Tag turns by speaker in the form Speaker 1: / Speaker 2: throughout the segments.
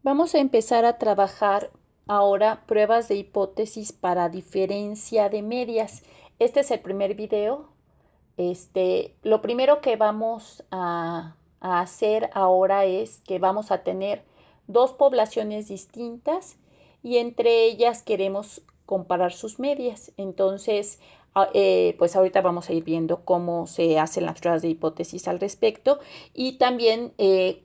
Speaker 1: Vamos a empezar a trabajar ahora pruebas de hipótesis para diferencia de medias. Este es el primer video. Lo primero que vamos a hacer ahora es que vamos a tener dos poblaciones distintas y entre ellas queremos comparar sus medias. Entonces, pues ahorita vamos a ir viendo cómo se hacen las pruebas de hipótesis al respecto y también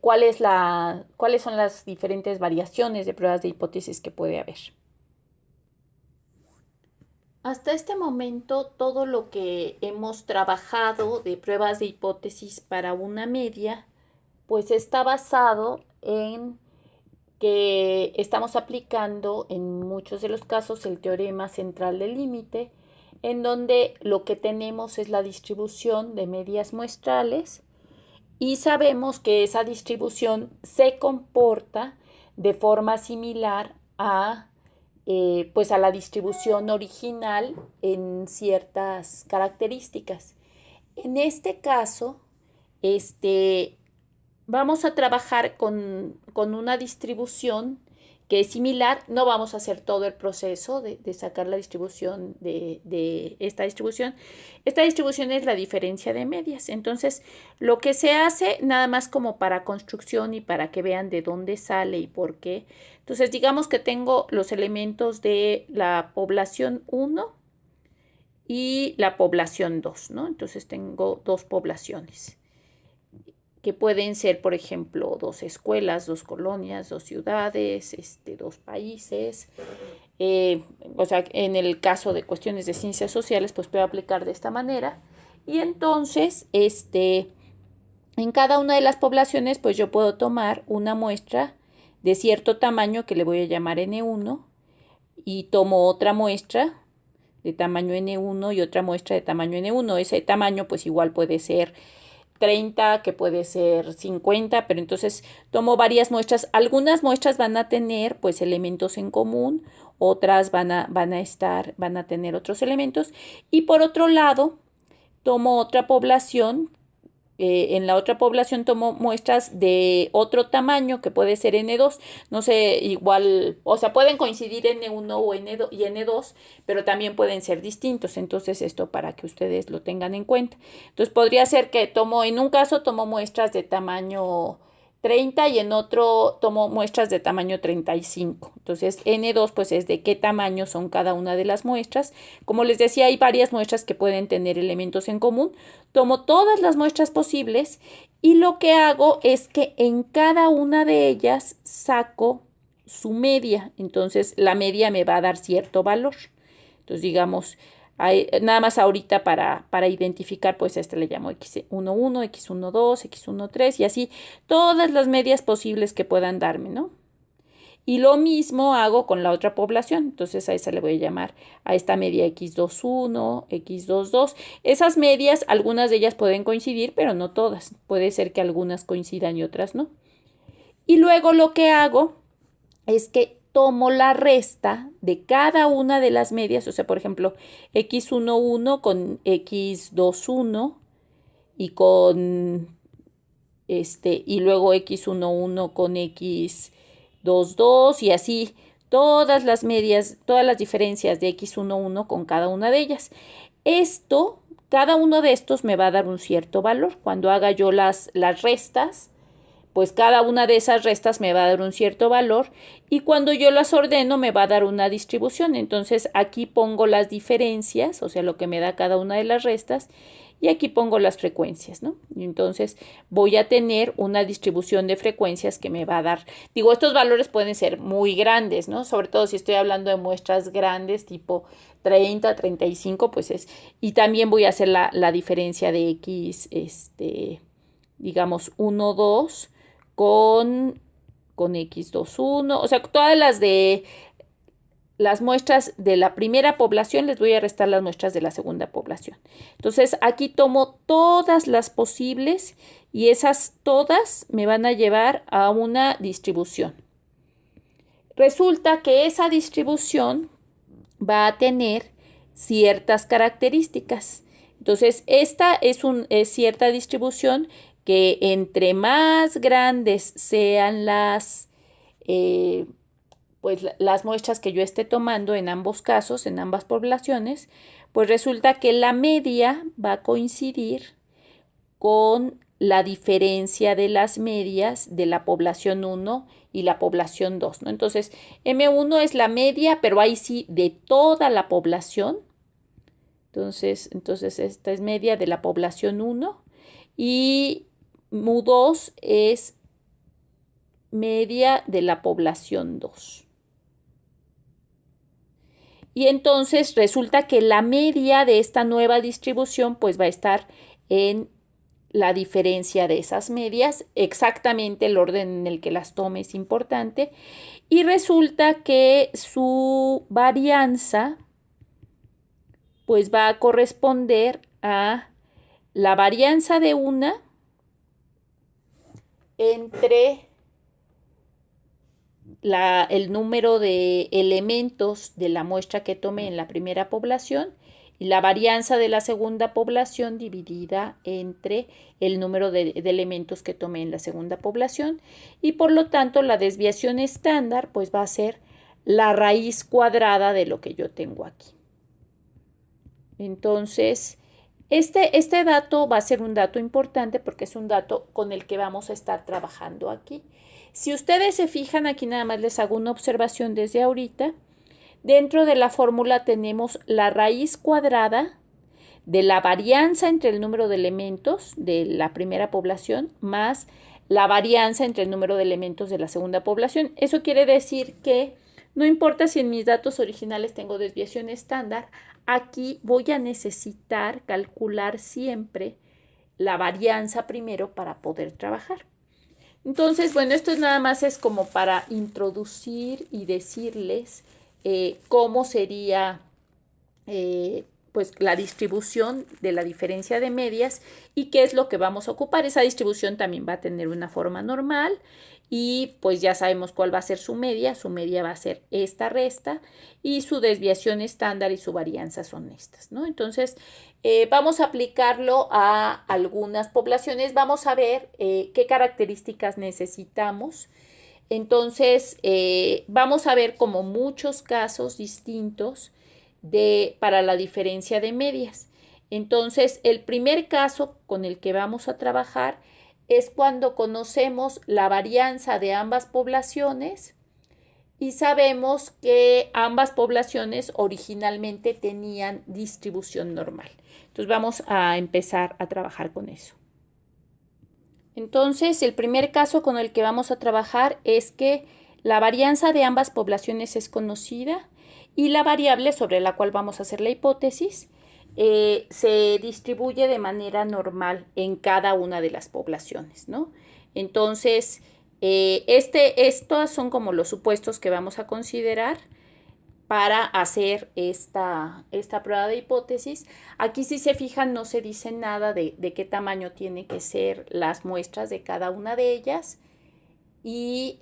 Speaker 1: cuáles son las diferentes variaciones de pruebas de hipótesis que puede haber. Hasta este momento, todo lo que hemos trabajado de pruebas de hipótesis para una media, pues está basado en que estamos aplicando en muchos de los casos el teorema central del límite, en donde lo que tenemos es la distribución de medias muestrales y sabemos que esa distribución se comporta de forma similar pues a la distribución original en ciertas características. En este caso, vamos a trabajar con una distribución que es similar. No vamos a hacer todo el proceso de sacar la distribución de esta distribución. Esta distribución es la diferencia de medias. Entonces, lo que se hace, nada más como para construcción y para que vean de dónde sale y por qué. Entonces, digamos que tengo los elementos de la población 1 y la población 2, ¿no? Entonces, tengo dos poblaciones que pueden ser, por ejemplo, dos escuelas, dos colonias, dos ciudades, dos países. O sea, en el caso de cuestiones de ciencias sociales, pues puedo aplicar de esta manera. Y entonces, en cada una de las poblaciones, pues yo puedo tomar una muestra de cierto tamaño que le voy a llamar N1 y tomo otra muestra de tamaño N1 y otra muestra de tamaño N1. Ese tamaño pues igual puede ser 30, que puede ser 50, pero entonces tomo varias muestras. Algunas muestras van a tener pues elementos en común, otras van a tener otros elementos. Y por otro lado, tomo otra población. En la otra población tomo muestras de otro tamaño que puede ser N2, no sé, igual, o sea, pueden coincidir N1 o N2 y N2, pero también pueden ser distintos. Entonces, esto para que ustedes lo tengan en cuenta. Entonces, podría ser que en un caso tomo muestras de tamaño 30 y en otro tomo muestras de tamaño 35. Entonces, N2 pues es de qué tamaño son cada una de las muestras. Como les decía, hay varias muestras que pueden tener elementos en común. Tomo todas las muestras posibles y lo que hago es que en cada una de ellas saco su media. Entonces, la media me va a dar cierto valor. Entonces, digamos, nada más ahorita para identificar, pues a este le llamo X11, X12, X13 y así todas las medias posibles que puedan darme, ¿no? Y lo mismo hago con la otra población. Entonces a esa le voy a llamar a esta media X21, X22. Esas medias, algunas de ellas pueden coincidir, pero no todas. Puede ser que algunas coincidan y otras no. Y luego lo que hago es que tomo la resta de cada una de las medias, o sea, por ejemplo, X11 con X21 y con y luego X11 con X22 y así todas las medias, todas las diferencias de X11 con cada una de ellas. Cada uno de estos me va a dar un cierto valor. Cuando haga yo las restas, pues cada una de esas restas me va a dar un cierto valor y cuando yo las ordeno me va a dar una distribución. Entonces aquí pongo las diferencias, o sea, lo que me da cada una de las restas y aquí pongo las frecuencias, ¿no? Y entonces voy a tener una distribución de frecuencias que me va a dar, digo, estos valores pueden ser muy grandes, ¿no? Sobre todo si estoy hablando de muestras grandes tipo 30, 35, pues es, y también voy a hacer la diferencia de X, digamos, 1, 2 con X21, o sea, todas las muestras de la primera población les voy a restar las muestras de la segunda población. Entonces, aquí tomo todas las posibles y esas todas me van a llevar a una distribución. Resulta que esa distribución va a tener ciertas características. Entonces, esta es cierta distribución que entre más grandes sean pues las muestras que yo esté tomando en ambos casos, en ambas poblaciones, pues resulta que la media va a coincidir con la diferencia de las medias de la población 1 y la población 2, ¿no? Entonces, M1 es la media, pero ahí sí de toda la población. Entonces esta es media de la población 1 y mu2 es media de la población 2. Y entonces resulta que la media de esta nueva distribución pues va a estar en la diferencia de esas medias, exactamente el orden en el que las tome es importante, y resulta que su varianza pues va a corresponder a la varianza de una entre el número de elementos de la muestra que tomé en la primera población y la varianza de la segunda población dividida entre el número de elementos que tomé en la segunda población, y por lo tanto la desviación estándar pues va a ser la raíz cuadrada de lo que yo tengo aquí. Entonces, este dato va a ser un dato importante porque es un dato con el que vamos a estar trabajando aquí. Si ustedes se fijan, aquí nada más les hago una observación desde ahorita. Dentro de la fórmula tenemos la raíz cuadrada de la varianza entre el número de elementos de la primera población más la varianza entre el número de elementos de la segunda población. Eso quiere decir que no importa si en mis datos originales tengo desviación estándar, aquí voy a necesitar calcular siempre la varianza primero para poder trabajar. Entonces, bueno, esto nada más es como para introducir y decirles cómo sería pues la distribución de la diferencia de medias y qué es lo que vamos a ocupar. Esa distribución también va a tener una forma normal y pues ya sabemos cuál va a ser su media va a ser esta resta y su desviación estándar y su varianza son estas, ¿no? Entonces vamos a aplicarlo a algunas poblaciones, vamos a ver qué características necesitamos. Entonces vamos a ver como muchos casos distintos para la diferencia de medias. Entonces, el primer caso con el que vamos a trabajar es cuando conocemos la varianza de ambas poblaciones y sabemos que ambas poblaciones originalmente tenían distribución normal. Entonces, vamos a empezar a trabajar con eso. Entonces, el primer caso con el que vamos a trabajar es que la varianza de ambas poblaciones es conocida y la variable sobre la cual vamos a hacer la hipótesis se distribuye de manera normal en cada una de las poblaciones, ¿no? Entonces, estos son como los supuestos que vamos a considerar para hacer esta prueba de hipótesis. Aquí, si se fijan, no se dice nada de qué tamaño tienen que ser las muestras de cada una de ellas. Y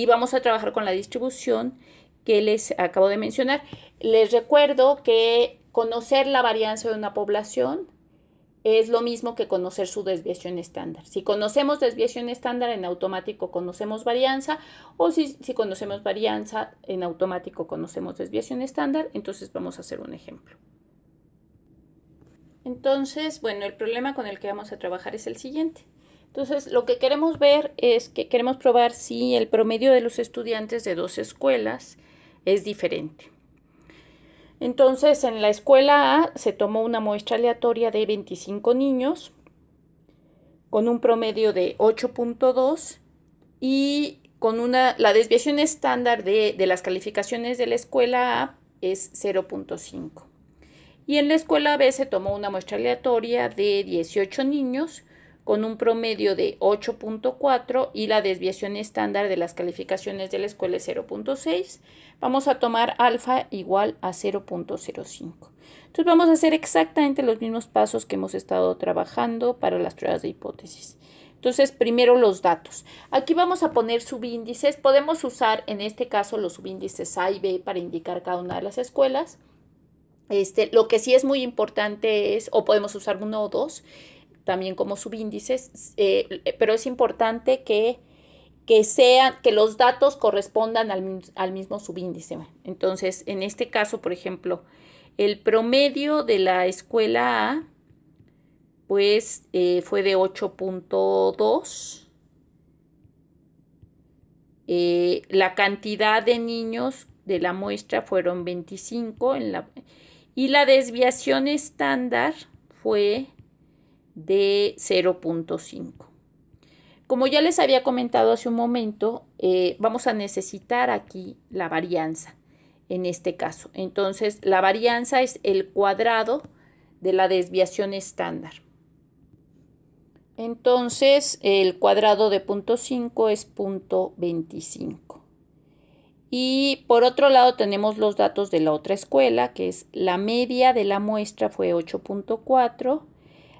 Speaker 1: vamos a trabajar con la distribución que les acabo de mencionar. Les recuerdo que conocer la varianza de una población es lo mismo que conocer su desviación estándar. Si conocemos desviación estándar, en automático conocemos varianza, o si conocemos varianza, en automático conocemos desviación estándar. Entonces vamos a hacer un ejemplo. Entonces, bueno, el problema con el que vamos a trabajar es el siguiente. Entonces, lo que queremos ver es que queremos probar si el promedio de los estudiantes de dos escuelas es diferente. Entonces, en la escuela A se tomó una muestra aleatoria de 25 niños con un promedio de 8.2 y con la desviación estándar de las calificaciones de la escuela A es 0.5. Y en la escuela B se tomó una muestra aleatoria de 18 niños con un promedio de 8.4 y la desviación estándar de las calificaciones de la escuela es 0.6. Vamos a tomar alfa igual a 0.05. Entonces vamos a hacer exactamente los mismos pasos que hemos estado trabajando para las pruebas de hipótesis. Entonces, primero los datos. Aquí vamos a poner subíndices. Podemos usar en este caso los subíndices A y B para indicar cada una de las escuelas. Lo que sí es muy importante es, o podemos usar uno o dos, también como subíndices, pero es importante que que los datos correspondan al mismo subíndice. Entonces, en este caso, por ejemplo, el promedio de la escuela A, pues fue de 8.2. La cantidad de niños de la muestra fueron 25 y la desviación estándar fue de 0.5. Como ya les había comentado hace un momento, vamos a necesitar aquí la varianza en este caso. Entonces, la varianza es el cuadrado de la desviación estándar. Entonces, el cuadrado de 0.5 es 0.25. Y por otro lado tenemos los datos de la otra escuela, que es la media de la muestra fue 8.4.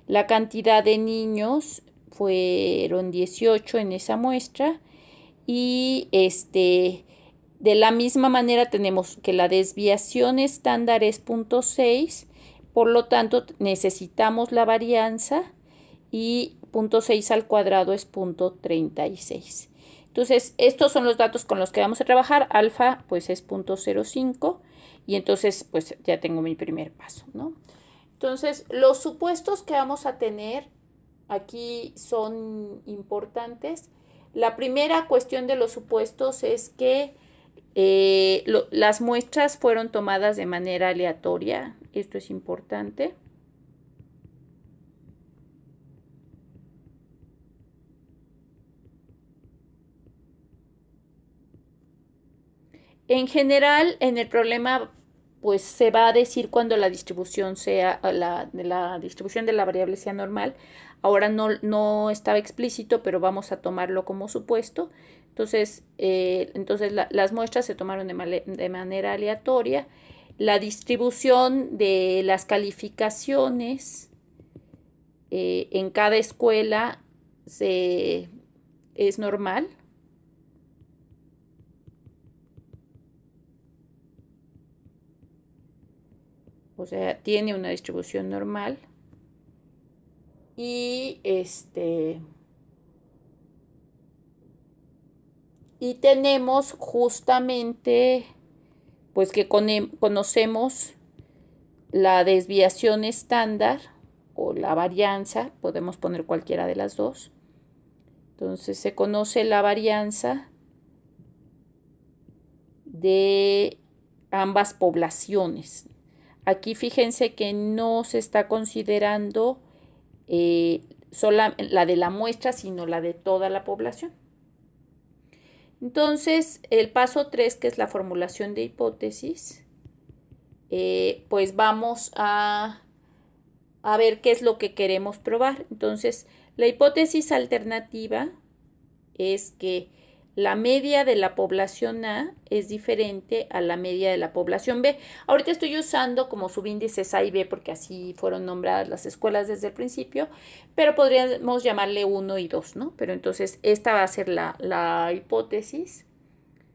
Speaker 1: La cantidad de niños fueron 18 en esa muestra. Y de la misma manera tenemos que la desviación estándar es 0.6. Por lo tanto, necesitamos la varianza y 0.6 al cuadrado es 0.36. Entonces, estos son los datos con los que vamos a trabajar. Alfa, pues es 0.05 y entonces, pues ya tengo mi primer paso, ¿no? Entonces, los supuestos que vamos a tener aquí son importantes. La primera cuestión de los supuestos es que las muestras fueron tomadas de manera aleatoria. Esto es importante. En general, en el problema, pues se va a decir cuando la distribución sea, la distribución de la variable sea normal. Ahora no estaba explícito, pero vamos a tomarlo como supuesto. Entonces, las muestras se tomaron de manera aleatoria. La distribución de las calificaciones en cada escuela es normal. O sea, tiene una distribución normal. Y y tenemos justamente pues que conocemos la desviación estándar o la varianza, podemos poner cualquiera de las dos. Entonces se conoce la varianza de ambas poblaciones. Aquí fíjense que no se está considerando sola la de la muestra, sino la de toda la población. Entonces, el paso 3, que es la formulación de hipótesis, pues vamos a ver qué es lo que queremos probar. Entonces, la hipótesis alternativa es que la media de la población A es diferente a la media de la población B. Ahorita estoy usando como subíndices A y B porque así fueron nombradas las escuelas desde el principio, pero podríamos llamarle 1 y 2, ¿no? Pero entonces esta va a ser la hipótesis,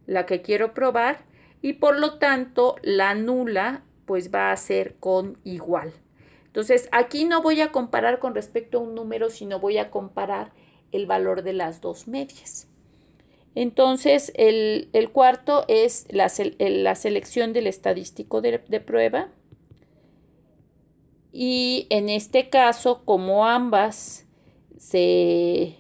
Speaker 1: la que quiero probar, y por lo tanto la nula pues va a ser con igual. Entonces aquí no voy a comparar con respecto a un número, sino voy a comparar el valor de las dos medias. Entonces, el cuarto es la selección del estadístico de prueba. Y en este caso, como ambas se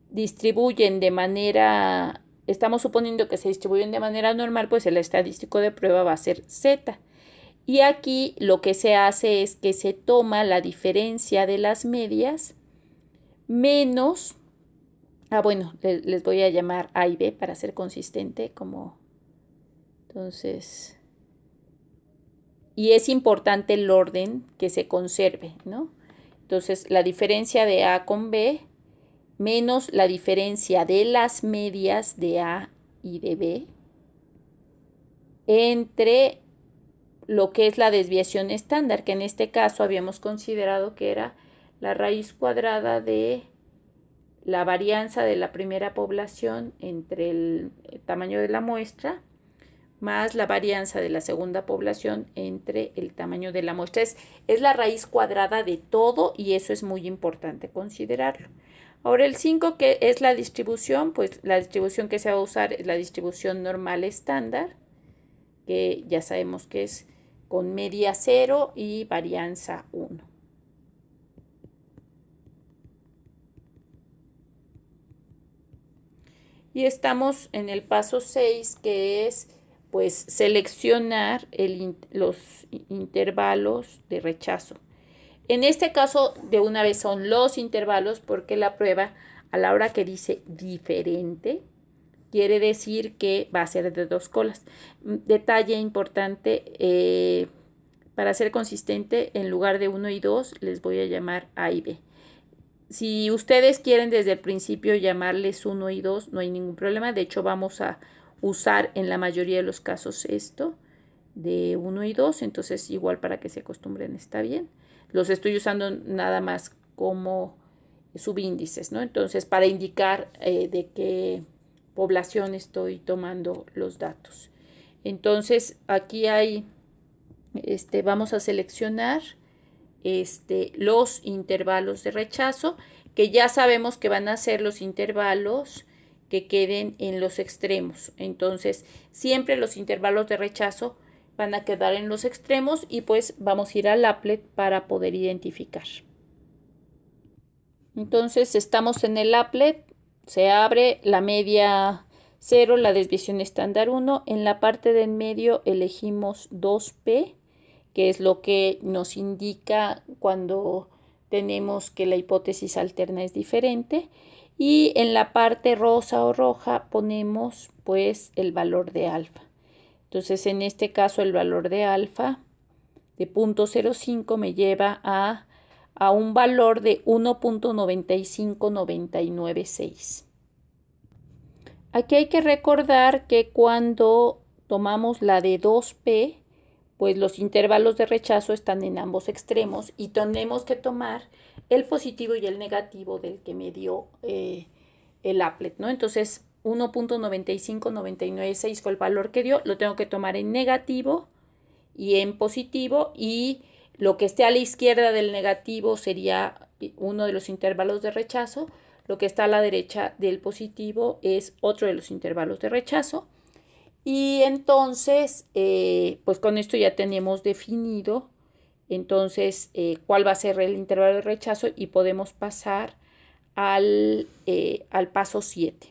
Speaker 1: distribuyen de manera, estamos suponiendo que se distribuyen de manera normal, pues el estadístico de prueba va a ser Z. Y aquí lo que se hace es que se toma la diferencia de las medias menos, bueno, les voy a llamar A y B para ser consistente, como, entonces, y es importante el orden que se conserve, ¿no? Entonces, la diferencia de A con B menos la diferencia de las medias de A y de B entre lo que es la desviación estándar, que en este caso habíamos considerado que era la raíz cuadrada de la varianza de la primera población entre el tamaño de la muestra más la varianza de la segunda población entre el tamaño de la muestra. Es la raíz cuadrada de todo y eso es muy importante considerarlo. Ahora el 5, que es la distribución, pues la distribución que se va a usar es la distribución normal estándar, que ya sabemos que es con media 0 y varianza 1. Y estamos en el paso 6, que es pues seleccionar los intervalos de rechazo. En este caso, de una vez son los intervalos, porque la prueba, a la hora que dice diferente, quiere decir que va a ser de 2 colas. Detalle importante, para ser consistente, en lugar de 1 y 2, les voy a llamar A y B. Si ustedes quieren desde el principio llamarles 1 y 2, no hay ningún problema. De hecho, vamos a usar en la mayoría de los casos esto de 1 y 2. Entonces, igual para que se acostumbren está bien. Los estoy usando nada más como subíndices, ¿no? Entonces, para indicar de qué población estoy tomando los datos. Entonces, aquí hay, vamos a seleccionar los intervalos de rechazo, que ya sabemos que van a ser los intervalos que queden en los extremos. Entonces, siempre los intervalos de rechazo van a quedar en los extremos y pues vamos a ir al applet para poder identificar. Entonces, estamos en el applet, se abre la media 0, la desviación estándar 1. En la parte de en medio elegimos 2P, que es lo que nos indica cuando tenemos que la hipótesis alterna es diferente. Y en la parte rosa o roja ponemos pues el valor de alfa. Entonces, en este caso, el valor de alfa de 0.05 me lleva a un valor de 1.95996. Aquí hay que recordar que cuando tomamos la de 2P, pues los intervalos de rechazo están en ambos extremos y tenemos que tomar el positivo y el negativo del que me dio el applet, ¿no? Entonces, 1.95996 fue el valor que dio, lo tengo que tomar en negativo y en positivo, y lo que esté a la izquierda del negativo sería uno de los intervalos de rechazo, lo que está a la derecha del positivo es otro de los intervalos de rechazo. Y entonces, pues con esto ya tenemos definido entonces cuál va a ser el intervalo de rechazo y podemos pasar al paso 7.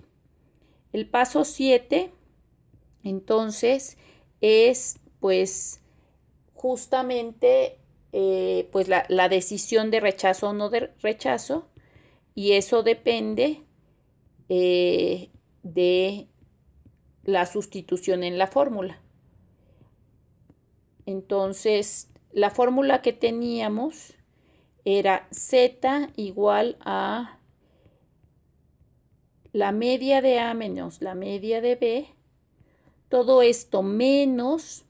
Speaker 1: El paso 7, entonces, es pues justamente pues la decisión de rechazo o no de rechazo, y eso depende de la sustitución en la fórmula. Entonces, la fórmula que teníamos era Z igual a la media de A menos la media de B, todo esto menos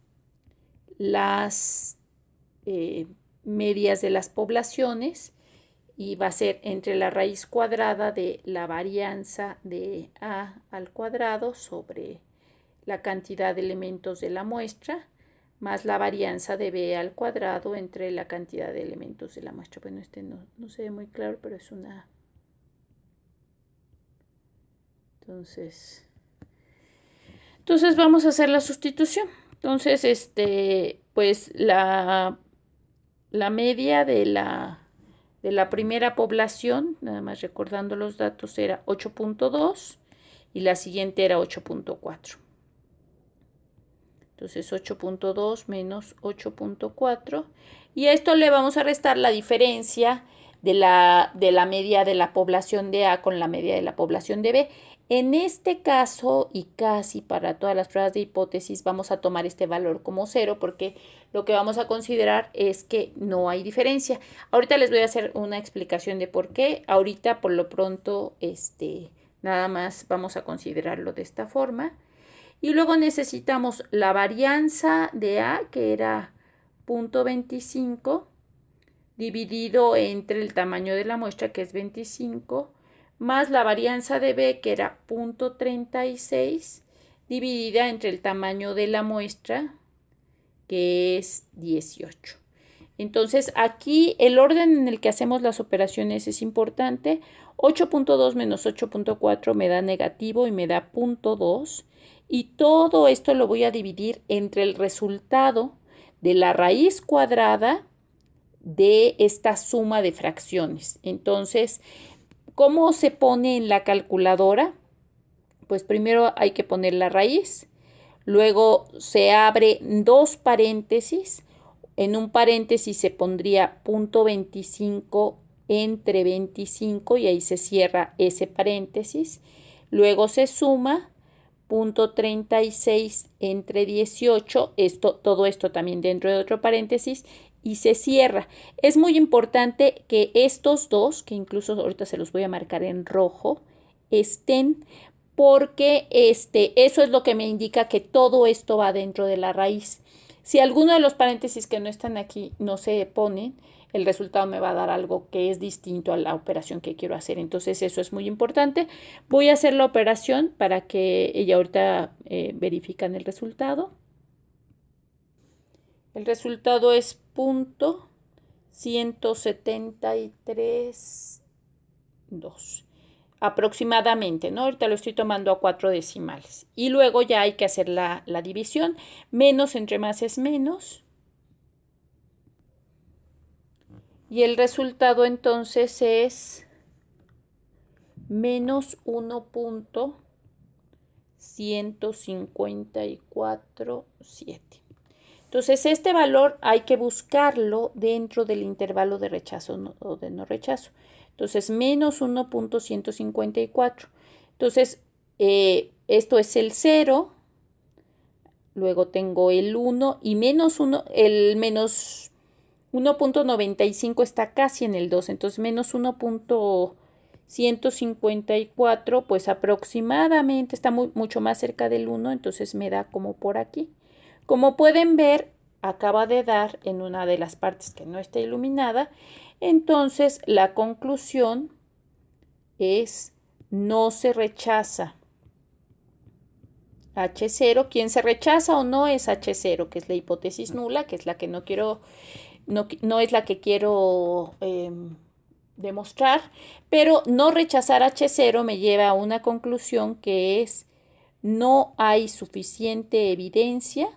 Speaker 1: las medias de las poblaciones, y va a ser entre la raíz cuadrada de la varianza de A al cuadrado sobre la cantidad de elementos de la muestra, más la varianza de B al cuadrado entre la cantidad de elementos de la muestra. Bueno, no se ve muy claro, pero es una... Entonces vamos a hacer la sustitución. Entonces, pues la media de la primera población, nada más recordando los datos, era 8.2 y la siguiente era 8.4. Entonces 8.2 menos 8.4, y a esto le vamos a restar la diferencia de la media de la población de A con la media de la población de B. En este caso, y casi para todas las pruebas de hipótesis, vamos a tomar este valor como 0, porque lo que vamos a considerar es que no hay diferencia. Ahorita les voy a hacer una explicación de por qué. Ahorita, por lo pronto, nada más vamos a considerarlo de esta forma. Y luego necesitamos la varianza de A, que era 0.25, dividido entre el tamaño de la muestra, que es 25, más la varianza de B, que era 0.36, dividida entre el tamaño de la muestra, que es 18. Entonces, aquí el orden en el que hacemos las operaciones es importante. 8.2 menos 8.4 me da negativo y me da 0.2. Y todo esto lo voy a dividir entre el resultado de la raíz cuadrada de esta suma de fracciones. Entonces, ¿cómo se pone en la calculadora? Pues primero hay que poner la raíz, luego se abre dos paréntesis, en un paréntesis se pondría 0.25 entre 25 y ahí se cierra ese paréntesis, luego se suma 0.36 entre 18, todo esto también dentro de otro paréntesis, y se cierra. Es muy importante que estos dos, que incluso ahorita se los voy a marcar en rojo, estén, porque eso es lo que me indica que todo esto va dentro de la raíz. Si alguno de los paréntesis que no están aquí no se ponen, el resultado me va a dar algo que es distinto a la operación que quiero hacer. Entonces eso es muy importante. Voy a hacer la operación para que ella ahorita verifican el resultado. El resultado es 0.173.2 aproximadamente, ¿no? Ahorita lo estoy tomando a 4 decimales. Y luego ya hay que hacer la división. Menos entre más es menos. Y el resultado entonces es menos 1.154.7. Entonces, este valor hay que buscarlo dentro del intervalo de rechazo o de no rechazo. Entonces, menos 1.154. Entonces, esto es el 0. Luego tengo el 1 y menos 1, el menos 1.95 está casi en el 2. Entonces, menos 1.154, pues aproximadamente está mucho más cerca del 1. Entonces, me da como por aquí. Como pueden ver, acaba de dar en una de las partes que no está iluminada. Entonces, la conclusión es no se rechaza H0. Quien se rechaza o no es H0, que es la hipótesis nula, que es la que no quiero, no es la que quiero demostrar. Pero no rechazar H0 me lleva a una conclusión que es no hay suficiente evidencia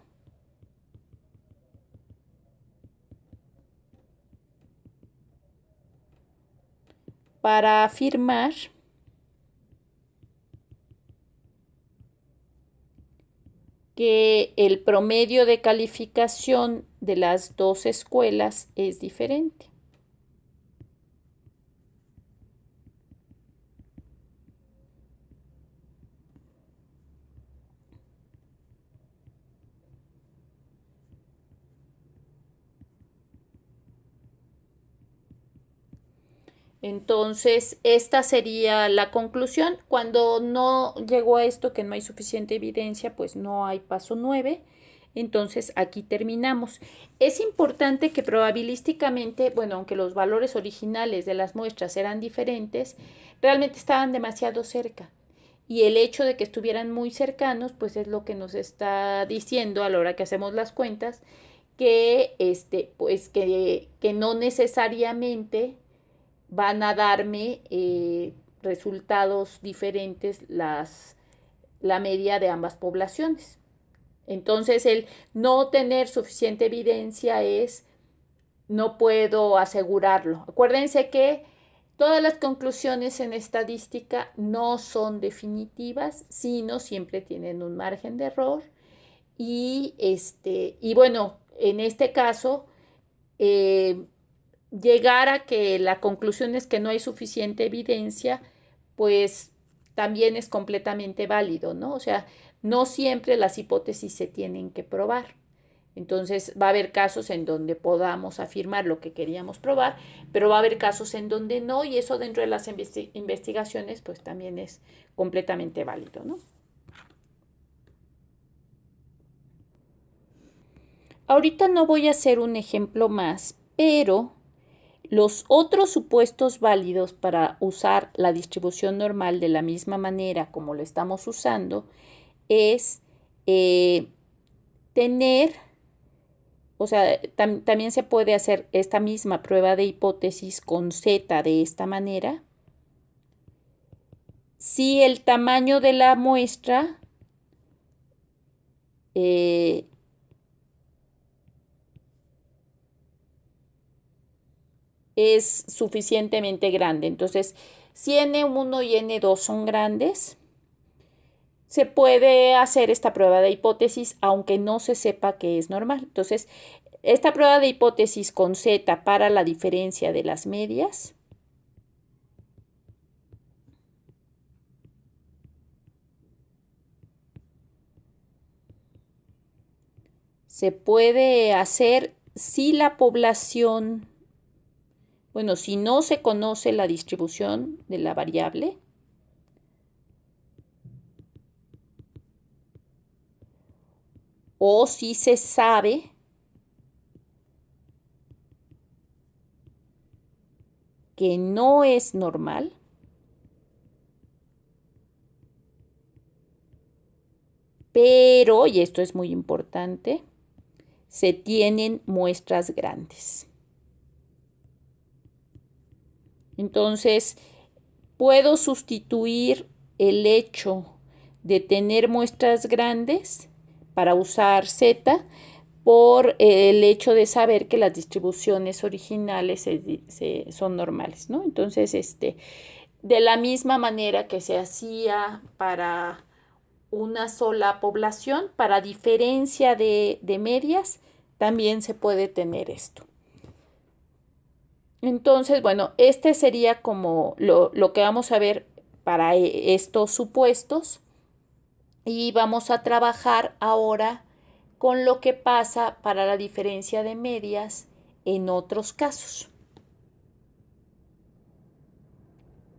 Speaker 1: para afirmar que el promedio de calificación de las dos escuelas es diferente. Entonces, esta sería la conclusión. Cuando no llegó a esto, que no hay suficiente evidencia, pues no hay paso 9. Entonces, aquí terminamos. Es importante que probabilísticamente, bueno, aunque los valores originales de las muestras eran diferentes, realmente estaban demasiado cerca. Y el hecho de que estuvieran muy cercanos, pues es lo que nos está diciendo a la hora que hacemos las cuentas, que, pues que no necesariamente van a darme resultados diferentes la media de ambas poblaciones. Entonces, el no tener suficiente evidencia es no puedo asegurarlo. Acuérdense que todas las conclusiones en estadística no son definitivas, sino siempre tienen un margen de error. Y bueno, en este caso, llegar a que la conclusión es que no hay suficiente evidencia, pues también es completamente válido, ¿no? O sea, no siempre las hipótesis se tienen que probar. Entonces va a haber casos en donde podamos afirmar lo que queríamos probar, pero va a haber casos en donde no, y eso dentro de las investigaciones pues también es completamente válido, ¿no? Ahorita no voy a hacer un ejemplo más, pero los otros supuestos válidos para usar la distribución normal de la misma manera como lo estamos usando es tener, o sea, también se puede hacer esta misma prueba de hipótesis con Z de esta manera. si el tamaño de la muestra es suficientemente grande. Entonces, si N1 y N2 son grandes, se puede hacer esta prueba de hipótesis aunque no se sepa que es normal. Entonces, esta prueba de hipótesis con Z para la diferencia de las medias se puede hacer si la población, bueno, si no se conoce la distribución de la variable, o si se sabe que no es normal, pero, y esto es muy importante, se tienen muestras grandes. Entonces, puedo sustituir el hecho de tener muestras grandes para usar Z por el hecho de saber que las distribuciones originales son normales, ¿no? Entonces, de la misma manera que se hacía para una sola población, para diferencia de medias, también se puede tener esto. Entonces, bueno, este sería como lo que vamos a ver para estos supuestos y vamos a trabajar ahora con lo que pasa para la diferencia de medias en otros casos.